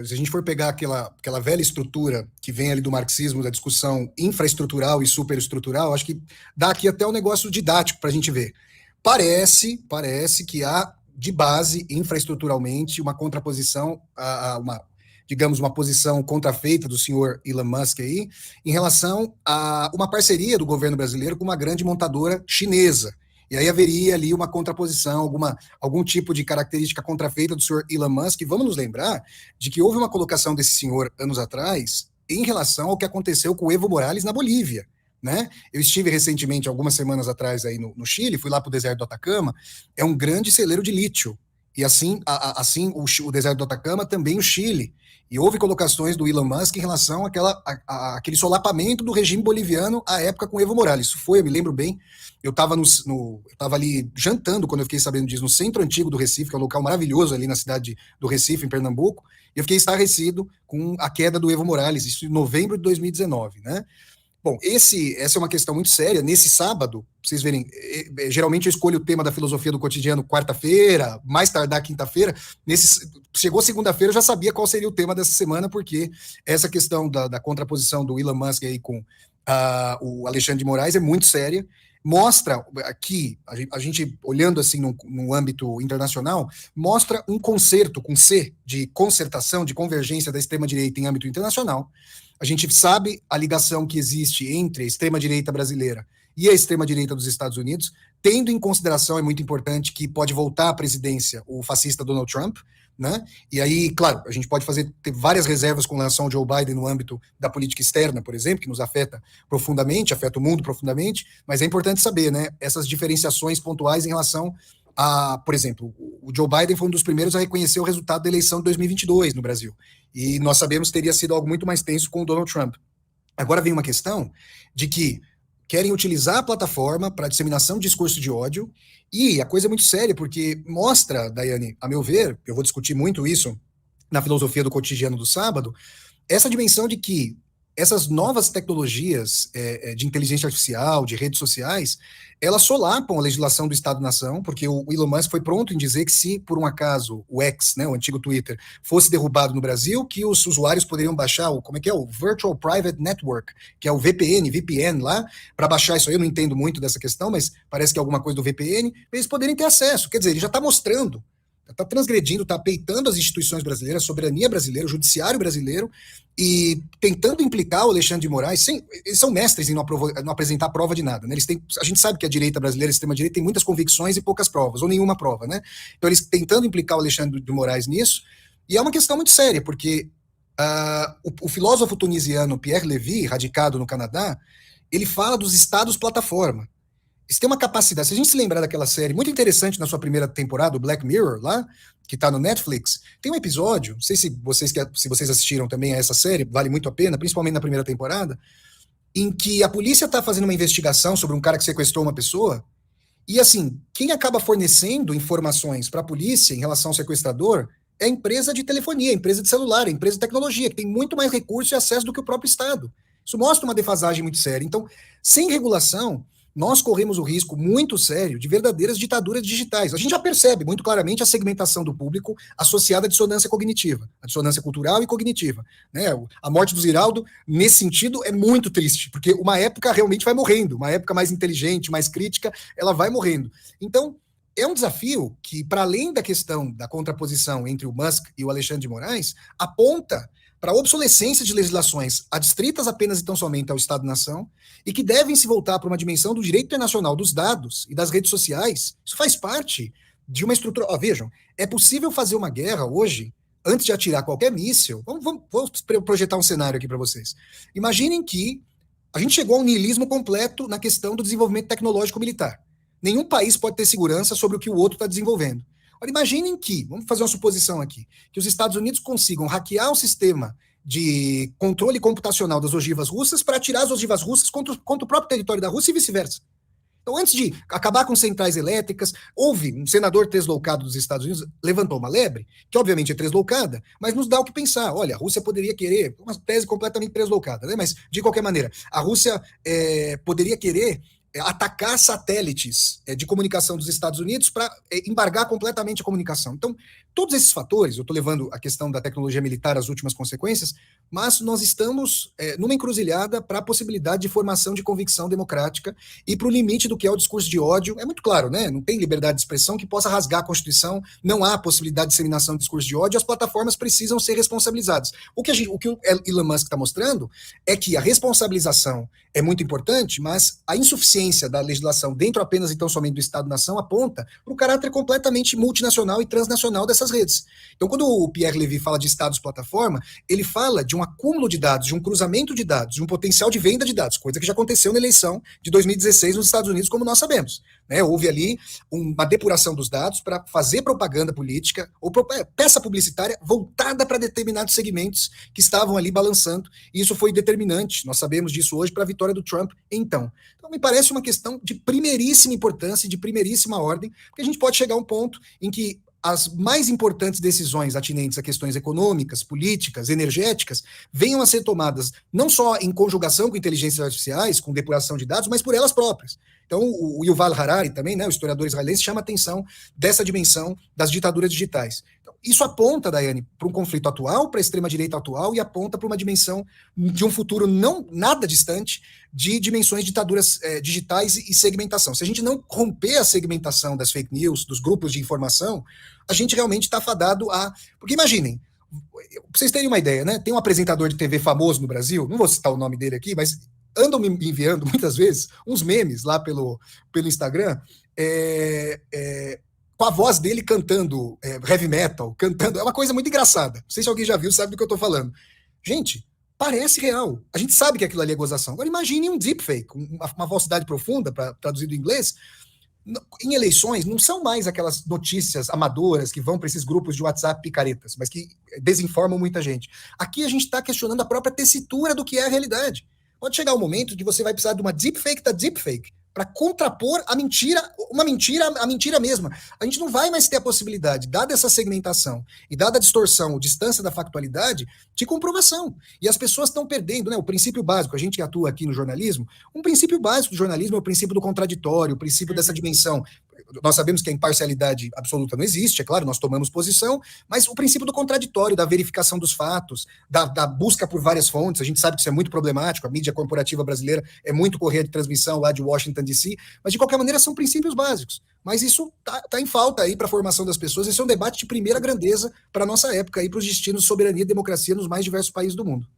Se a gente for pegar aquela velha estrutura que vem ali do marxismo, da discussão infraestrutural e superestrutural, acho que dá aqui até um negócio didático para a gente ver. Parece que há de base, infraestruturalmente, uma contraposição digamos, uma posição contrafeita do senhor Elon Musk aí, em relação a uma parceria do governo brasileiro com uma grande montadora chinesa. E aí haveria ali uma contraposição, algum tipo de característica contrafeita do senhor Elon Musk. E vamos nos lembrar de que houve uma colocação desse senhor anos atrás em relação ao que aconteceu com o Evo Morales na Bolívia. Né? Eu estive recentemente, algumas semanas atrás, aí no Chile, fui lá para o deserto do Atacama, é um grande celeiro de lítio. E assim o deserto do Atacama, também o Chile. E houve colocações do Elon Musk em relação àquele solapamento do regime boliviano à época com Evo Morales. Isso foi, eu me lembro bem, eu estava ali jantando quando eu fiquei sabendo disso, no centro antigo do Recife, que é um local maravilhoso ali na cidade do Recife, em Pernambuco, e eu fiquei estarrecido com a queda do Evo Morales, isso em novembro de 2019, né? Bom, essa é uma questão muito séria. Nesse sábado, pra vocês verem, geralmente eu escolho o tema da filosofia do cotidiano quarta-feira, mais tardar quinta-feira. Chegou segunda-feira, eu já sabia qual seria o tema dessa semana, porque essa questão da contraposição do Elon Musk aí com o Alexandre de Moraes é muito séria. Mostra aqui, a gente olhando assim no âmbito internacional, mostra um concerto com C, de concertação, de convergência da extrema-direita em âmbito internacional. A gente sabe a ligação que existe entre a extrema-direita brasileira e a extrema-direita dos Estados Unidos, tendo em consideração, é muito importante, que pode voltar à presidência o fascista Donald Trump, né? E aí, claro, a gente pode ter várias reservas com relação ao Joe Biden no âmbito da política externa, por exemplo, que nos afeta profundamente, afeta o mundo profundamente, mas é importante saber, né, essas diferenciações pontuais em relação por exemplo, o Joe Biden foi um dos primeiros a reconhecer o resultado da eleição de 2022 no Brasil. E nós sabemos que teria sido algo muito mais tenso com o Donald Trump. Agora vem uma questão de que querem utilizar a plataforma para disseminação de discurso de ódio, e a coisa é muito séria, porque mostra, Daiane, a meu ver, eu vou discutir muito isso na filosofia do cotidiano do sábado, essa dimensão de que essas novas tecnologias de inteligência artificial, de redes sociais, elas solapam a legislação do Estado-nação, porque o Elon Musk foi pronto em dizer que se, por um acaso, o X, né, o antigo Twitter, fosse derrubado no Brasil, que os usuários poderiam baixar o Virtual Private Network, que é o VPN lá, para baixar isso aí. Eu não entendo muito dessa questão, mas parece que é alguma coisa do VPN, eles poderem ter acesso. Quer dizer, ele já está mostrando, está transgredindo, está peitando as instituições brasileiras, a soberania brasileira, o judiciário brasileiro, e tentando implicar o Alexandre de Moraes. Eles são mestres em não apresentar prova de nada, né? A gente sabe que a direita brasileira, a extrema-direita, tem muitas convicções e poucas provas, ou nenhuma prova, né? Então eles tentando implicar o Alexandre de Moraes nisso, e é uma questão muito séria, porque o filósofo tunisiano Pierre Levy, radicado no Canadá, ele fala dos estados plataforma. Eles têm uma capacidade, se a gente se lembrar daquela série muito interessante na sua primeira temporada, o Black Mirror, lá, que está no Netflix, tem um episódio, não sei se vocês assistiram também a essa série, vale muito a pena, principalmente na primeira temporada, em que a polícia está fazendo uma investigação sobre um cara que sequestrou uma pessoa, e assim, quem acaba fornecendo informações para a polícia em relação ao sequestrador é a empresa de telefonia, a empresa de celular, a empresa de tecnologia, que tem muito mais recursos e acesso do que o próprio Estado. Isso mostra uma defasagem muito séria. Então, sem regulação, nós corremos o risco muito sério de verdadeiras ditaduras digitais. A gente já percebe muito claramente a segmentação do público associada à dissonância cognitiva, a dissonância cultural e cognitiva. Né? A morte do Ziraldo, nesse sentido, é muito triste, porque uma época realmente vai morrendo, uma época mais inteligente, mais crítica, ela vai morrendo. Então, é um desafio que, para além da questão da contraposição entre o Musk e o Alexandre de Moraes, aponta para a obsolescência de legislações adstritas apenas e tão somente ao Estado-nação e que devem se voltar para uma dimensão do direito internacional dos dados e das redes sociais. Isso faz parte de uma estrutura... Vejam, é possível fazer uma guerra hoje, antes de atirar qualquer míssil. Vamos projetar um cenário aqui para vocês. Imaginem que a gente chegou a um niilismo completo na questão do desenvolvimento tecnológico militar. Nenhum país pode ter segurança sobre o que o outro está desenvolvendo. Olha, imaginem que, vamos fazer uma suposição aqui, que os Estados Unidos consigam hackear o sistema de controle computacional das ogivas russas para atirar as ogivas russas contra o próprio território da Rússia e vice-versa. Então, antes de acabar com centrais elétricas, houve um senador tresloucado dos Estados Unidos, levantou uma lebre, que obviamente é tresloucada, mas nos dá o que pensar. Olha, a Rússia poderia querer, uma tese completamente tresloucada, né? Mas, de qualquer maneira, a Rússia poderia querer atacar satélites de comunicação dos Estados Unidos para embargar completamente a comunicação. Então, todos esses fatores, eu estou levando a questão da tecnologia militar às últimas consequências, mas nós estamos numa encruzilhada para a possibilidade de formação de convicção democrática e para o limite do que é o discurso de ódio. É muito claro, né? Não tem liberdade de expressão que possa rasgar a Constituição, não há possibilidade de disseminação de discurso de ódio, as plataformas precisam ser responsabilizadas. O que o Elon Musk está mostrando é que a responsabilização é muito importante, mas a insuficiência da legislação dentro apenas então somente do Estado-nação aponta para o caráter completamente multinacional e transnacional dessas redes. Então, quando o Pierre Levy fala de Estados-plataforma, ele fala de um acúmulo de dados, de um cruzamento de dados, de um potencial de venda de dados, coisa que já aconteceu na eleição de 2016 nos Estados Unidos, como nós sabemos. Né? Houve ali uma depuração dos dados para fazer propaganda política ou peça publicitária voltada para determinados segmentos que estavam ali balançando, e isso foi determinante, nós sabemos disso hoje, para a vitória do Trump então. Então, me parece uma questão de primeiríssima importância, de primeiríssima ordem, porque a gente pode chegar a um ponto em que as mais importantes decisões atinentes a questões econômicas, políticas, energéticas, venham a ser tomadas não só em conjugação com inteligências artificiais, com depuração de dados, mas por elas próprias. Então, o Yuval Harari também, né, o historiador israelense, chama a atenção dessa dimensão das ditaduras digitais. Então, isso aponta, Daiane, para um conflito atual, para a extrema-direita atual, e aponta para uma dimensão de um futuro não nada distante de dimensões de ditaduras digitais e segmentação. Se a gente não romper a segmentação das fake news, dos grupos de informação, a gente realmente está fadado a... Porque imaginem, para vocês terem uma ideia, né? Tem um apresentador de TV famoso no Brasil, não vou citar o nome dele aqui, mas andam me enviando muitas vezes uns memes lá pelo Instagram, com a voz dele cantando heavy metal, cantando, é uma coisa muito engraçada. Não sei se alguém já viu, sabe do que eu estou falando. Gente, parece real. A gente sabe que aquilo ali é gozação. Agora imagine um deepfake, uma falsidade profunda, para traduzir do inglês. Em eleições, não são mais aquelas notícias amadoras que vão para esses grupos de WhatsApp picaretas, mas que desinformam muita gente. Aqui a gente está questionando a própria tessitura do que é a realidade. Pode chegar um momento que você vai precisar de uma deepfake da deepfake para contrapor a mentira, a mentira mesma. A gente não vai mais ter a possibilidade, dada essa segmentação e dada a distorção, a distância da factualidade, de comprovação. E as pessoas estão perdendo, né, o princípio básico. A gente que atua aqui no jornalismo, um princípio básico do jornalismo é o princípio do contraditório, o princípio dessa dimensão. Nós sabemos que a imparcialidade absoluta não existe, é claro, nós tomamos posição, mas o princípio do contraditório, da verificação dos fatos, da busca por várias fontes, a gente sabe que isso é muito problemático, a mídia corporativa brasileira é muito correia de transmissão lá de Washington, D.C., mas de qualquer maneira são princípios básicos. Mas isso tá em falta aí para a formação das pessoas, esse é um debate de primeira grandeza para a nossa época, para os destinos de soberania e democracia nos mais diversos países do mundo.